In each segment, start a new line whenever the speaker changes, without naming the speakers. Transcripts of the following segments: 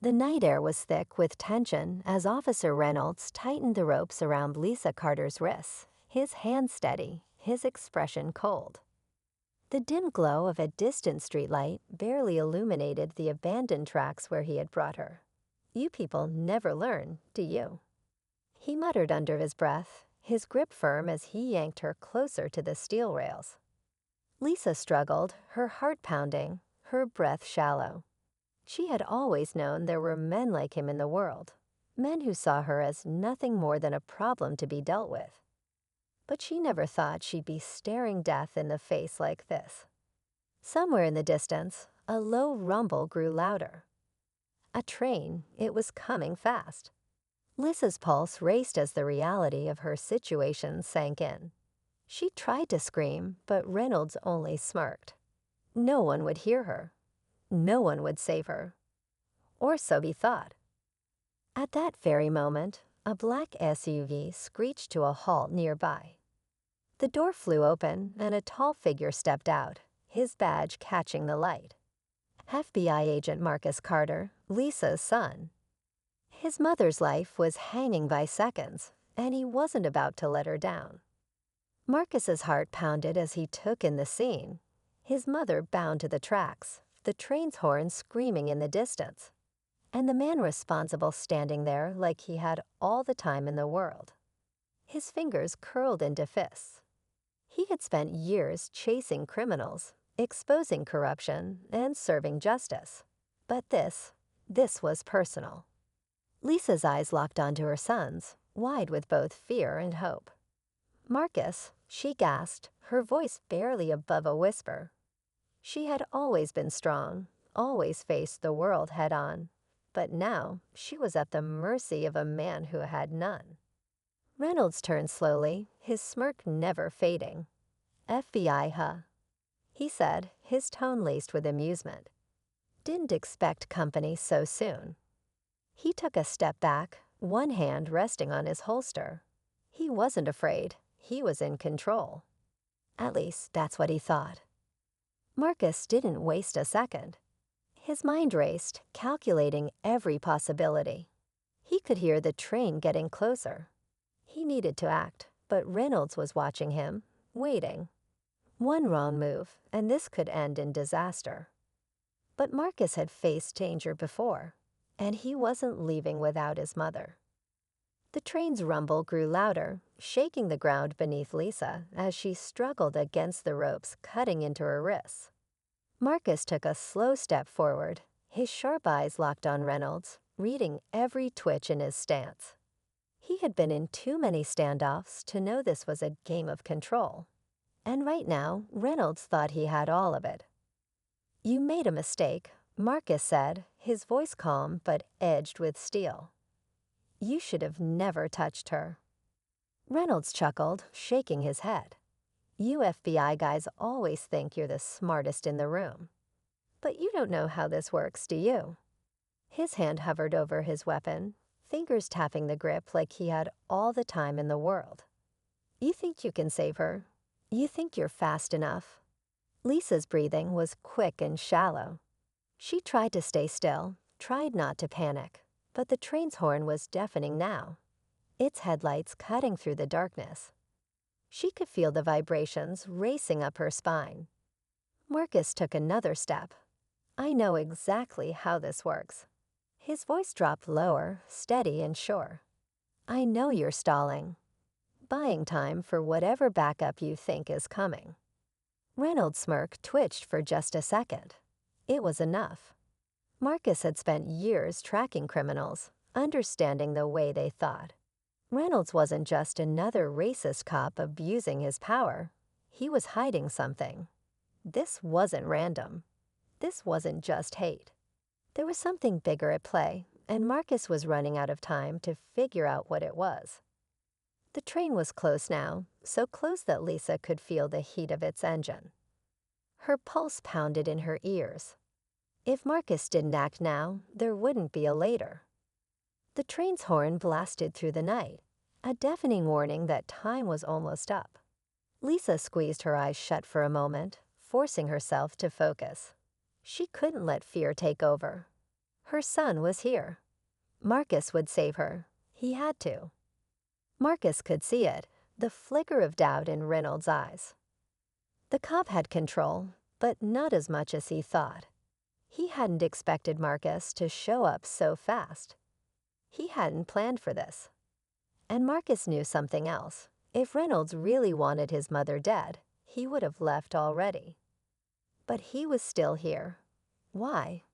The night air was thick with tension as Officer Reynolds tightened the ropes around Lisa Carter's wrists, his hand steady, his expression cold. The dim glow of a distant streetlight barely illuminated the abandoned tracks where he had brought her. "You people never learn, do you?" He muttered under his breath, his grip firm as he yanked her closer to the steel rails. Lisa struggled, her heart pounding, her breath shallow. She had always known there were men like him in the world, men who saw her as nothing more than a problem to be dealt with. But she never thought she'd be staring death in the face like this. Somewhere in the distance, a low rumble grew louder. A train, it was coming fast. Lisa's pulse raced as the reality of her situation sank in. She tried to scream, but Reynolds only smirked. No one would hear her. No one would save her. Or so he thought. At that very moment, a black SUV screeched to a halt nearby. The door flew open and a tall figure stepped out, his badge catching the light. FBI agent Marcus Carter, Lisa's son. His mother's life was hanging by seconds, and he wasn't about to let her down. Marcus's heart pounded as he took in the scene. His mother bound to the tracks, the train's horn screaming in the distance, and the man responsible standing there like he had all the time in the world. His fingers curled into fists. He had spent years chasing criminals, exposing corruption, and serving justice. But this was personal. Lisa's eyes locked onto her son's, wide with both fear and hope. "Marcus," she gasped, her voice barely above a whisper. She had always been strong, always faced the world head-on, but now she was at the mercy of a man who had none. Reynolds turned slowly, his smirk never fading. "FBI, huh?" he said, his tone laced with amusement. "Didn't expect company so soon." He took a step back, one hand resting on his holster. He wasn't afraid. He was in control. At least, that's what he thought. Marcus didn't waste a second. His mind raced, calculating every possibility. He could hear the train getting closer. He needed to act, but Reynolds was watching him, waiting. One wrong move, and this could end in disaster. But Marcus had faced danger before, and he wasn't leaving without his mother. The train's rumble grew louder, shaking the ground beneath Lisa as she struggled against the ropes cutting into her wrists. Marcus took a slow step forward, his sharp eyes locked on Reynolds, reading every twitch in his stance. He had been in too many standoffs to know this was a game of control. And right now, Reynolds thought he had all of it. "You made a mistake," Marcus said, his voice calm but edged with steel. "You should have never touched her." Reynolds chuckled, shaking his head. "You FBI guys always think you're the smartest in the room. But you don't know how this works, do you?" His hand hovered over his weapon, fingers tapping the grip like he had all the time in the world. "You think you can save her? You think you're fast enough?" Lisa's breathing was quick and shallow. She tried to stay still, tried not to panic, but the train's horn was deafening now, its headlights cutting through the darkness. She could feel the vibrations racing up her spine. Marcus took another step. "I know exactly how this works." His voice dropped lower, steady and sure. "I know you're stalling, buying time for whatever backup you think is coming." Reynolds' smirk twitched for just a second. It was enough. Marcus had spent years tracking criminals, understanding the way they thought. Reynolds wasn't just another racist cop abusing his power. He was hiding something. This wasn't random. This wasn't just hate. There was something bigger at play, and Marcus was running out of time to figure out what it was. The train was close now, so close that Lisa could feel the heat of its engine. Her pulse pounded in her ears. If Marcus didn't act now, there wouldn't be a later. The train's horn blasted through the night, a deafening warning that time was almost up. Lisa squeezed her eyes shut for a moment, forcing herself to focus. She couldn't let fear take over. Her son was here. Marcus would save her. He had to. Marcus could see it, the flicker of doubt in Reynolds' eyes. The cop had control, but not as much as he thought. He hadn't expected Marcus to show up so fast. He hadn't planned for this. And Marcus knew something else. If Reynolds really wanted his mother dead, he would have left already. But he was still here. Why?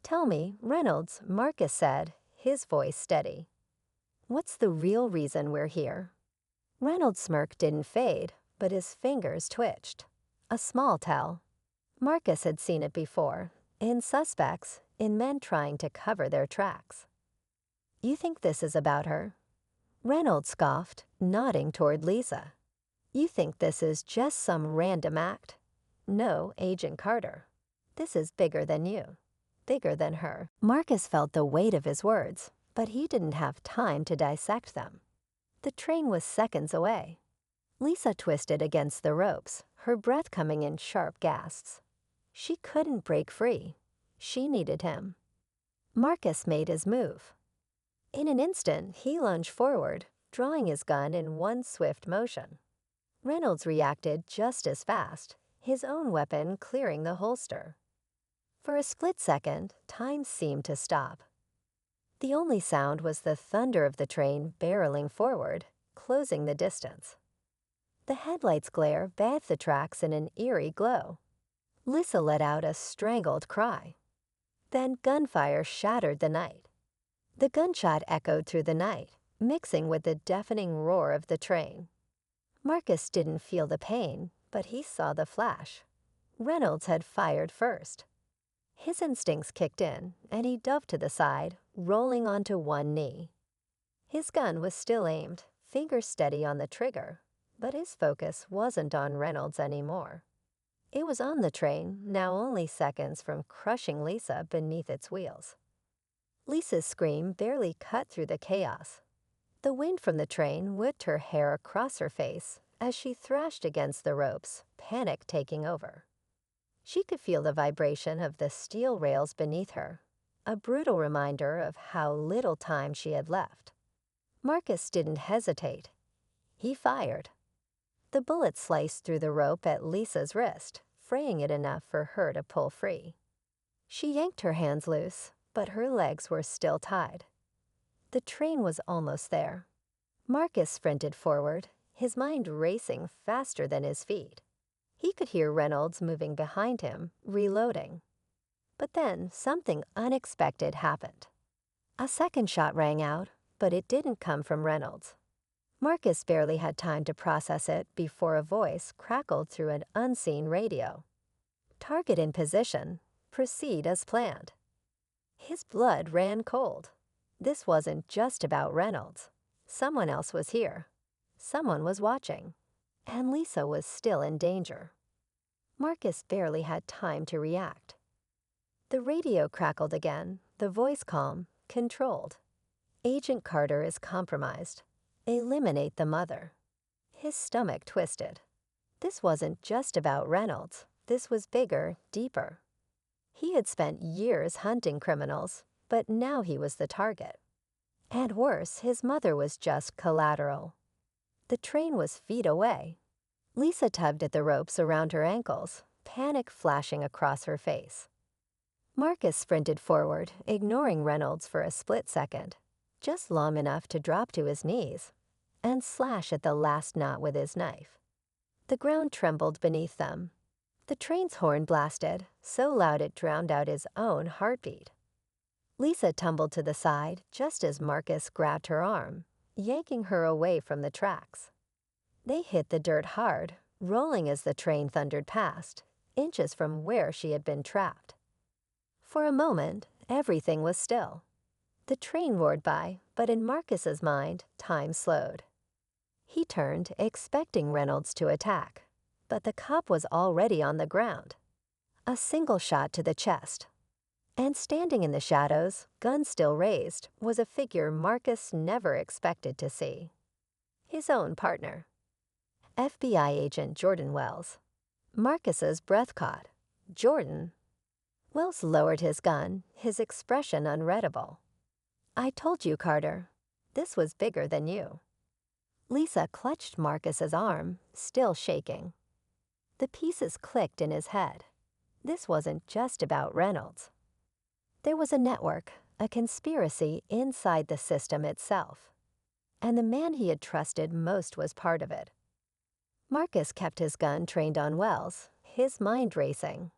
"Tell me, Reynolds," Marcus said, his voice steady. "What's the real reason we're here?" Reynolds' smirk didn't fade, but his fingers twitched. A small tell. Marcus had seen it before, in suspects, in men trying to cover their tracks. "You think this is about her?" Reynolds scoffed, nodding toward Lisa. "You think this is just some random act? No, Agent Carter. This is bigger than you. Bigger than her." Marcus felt the weight of his words, but he didn't have time to dissect them. The train was seconds away. Lisa twisted against the ropes, her breath coming in sharp gasps. She couldn't break free. She needed him. Marcus made his move. In an instant, he lunged forward, drawing his gun in one swift motion. Reynolds reacted just as fast, his own weapon clearing the holster. For a split second, time seemed to stop. The only sound was the thunder of the train barreling forward, closing the distance. The headlights' glare bathed the tracks in an eerie glow. Lisa let out a strangled cry. Then gunfire shattered the night. The gunshot echoed through the night, mixing with the deafening roar of the train. Marcus didn't feel the pain, but he saw the flash. Reynolds had fired first. His instincts kicked in, and he dove to the side, rolling onto one knee. His gun was still aimed, fingers steady on the trigger, but his focus wasn't on Reynolds anymore. It was on the train, now only seconds from crushing Lisa beneath its wheels. Lisa's scream barely cut through the chaos. The wind from the train whipped her hair across her face as she thrashed against the ropes, panic taking over. She could feel the vibration of the steel rails beneath her, a brutal reminder of how little time she had left. Marcus didn't hesitate. He fired. The bullet sliced through the rope at Lisa's wrist, fraying it enough for her to pull free. She yanked her hands loose, but her legs were still tied. The train was almost there. Marcus sprinted forward, his mind racing faster than his feet. He could hear Reynolds moving behind him, reloading. But then something unexpected happened. A second shot rang out, but it didn't come from Reynolds. Marcus barely had time to process it before a voice crackled through an unseen radio. "Target in position. Proceed as planned." His blood ran cold. This wasn't just about Reynolds. Someone else was here. Someone was watching. And Lisa was still in danger. Marcus barely had time to react. The radio crackled again, the voice calm, controlled. "Agent Carter is compromised. Eliminate the mother." His stomach twisted. This wasn't just about Reynolds. This was bigger, deeper. He had spent years hunting criminals, but now he was the target. And worse, his mother was just collateral. The train was feet away. Lisa tugged at the ropes around her ankles, panic flashing across her face. Marcus sprinted forward, ignoring Reynolds for a split second, just long enough to drop to his knees and slash at the last knot with his knife. The ground trembled beneath them. The train's horn blasted, so loud it drowned out his own heartbeat. Lisa tumbled to the side just as Marcus grabbed her arm, yanking her away from the tracks. They hit the dirt hard, rolling as the train thundered past, inches from where she had been trapped. For a moment, everything was still. The train roared by, but in Marcus's mind, time slowed. He turned, expecting Reynolds to attack, but the cop was already on the ground. A single shot to the chest. And standing in the shadows, gun still raised, was a figure Marcus never expected to see. His own partner. FBI agent Jordan Wells. Marcus's breath caught. Jordan? Wells lowered his gun, his expression unreadable. I told you, Carter. This was bigger than you. Lisa clutched Marcus's arm, still shaking. The pieces clicked in his head. This wasn't just about Reynolds. There was a network, a conspiracy inside the system itself. And the man he had trusted most was part of it. Marcus kept his gun trained on Wells, his mind racing.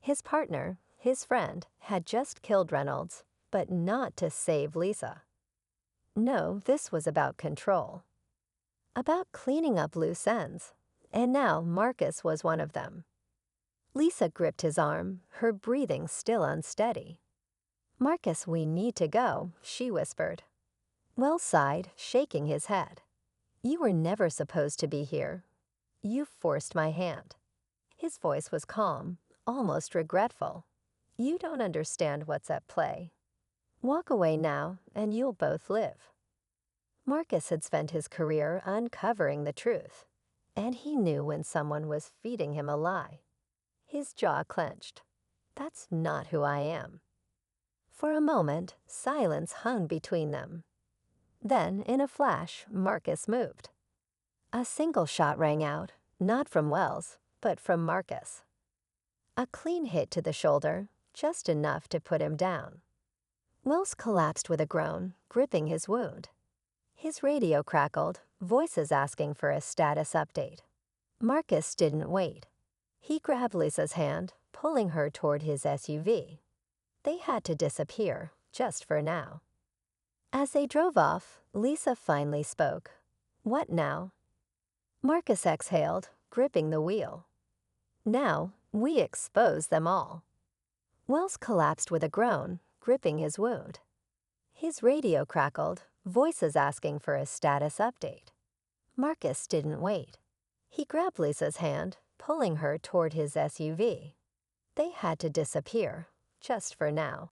His partner, his friend, had just killed Reynolds, but not to save Lisa. No, this was about control. About cleaning up loose ends. And now Marcus was one of them. Lisa gripped his arm, her breathing still unsteady. Marcus, we need to go, she whispered. Wells sighed, shaking his head. You were never supposed to be here. You forced my hand. His voice was calm, almost regretful. You don't understand what's at play. Walk away now, and you'll both live. Marcus had spent his career uncovering the truth, and he knew when someone was feeding him a lie. His jaw clenched. That's not who I am. For a moment, silence hung between them. Then, in a flash, Marcus moved. A single shot rang out, not from Wells, but from Marcus. A clean hit to the shoulder, just enough to put him down. Wells collapsed with a groan, gripping his wound. His radio crackled, voices asking for a status update. Marcus didn't wait. He grabbed Lisa's hand, pulling her toward his SUV. They had to disappear, just for now. As they drove off, Lisa finally spoke. What now? Marcus exhaled, gripping the wheel. Now, we expose them all. Wells collapsed with a groan, gripping his wound. His radio crackled, voices asking for a status update. Marcus didn't wait. He grabbed Lisa's hand, pulling her toward his SUV. They had to disappear, just for now.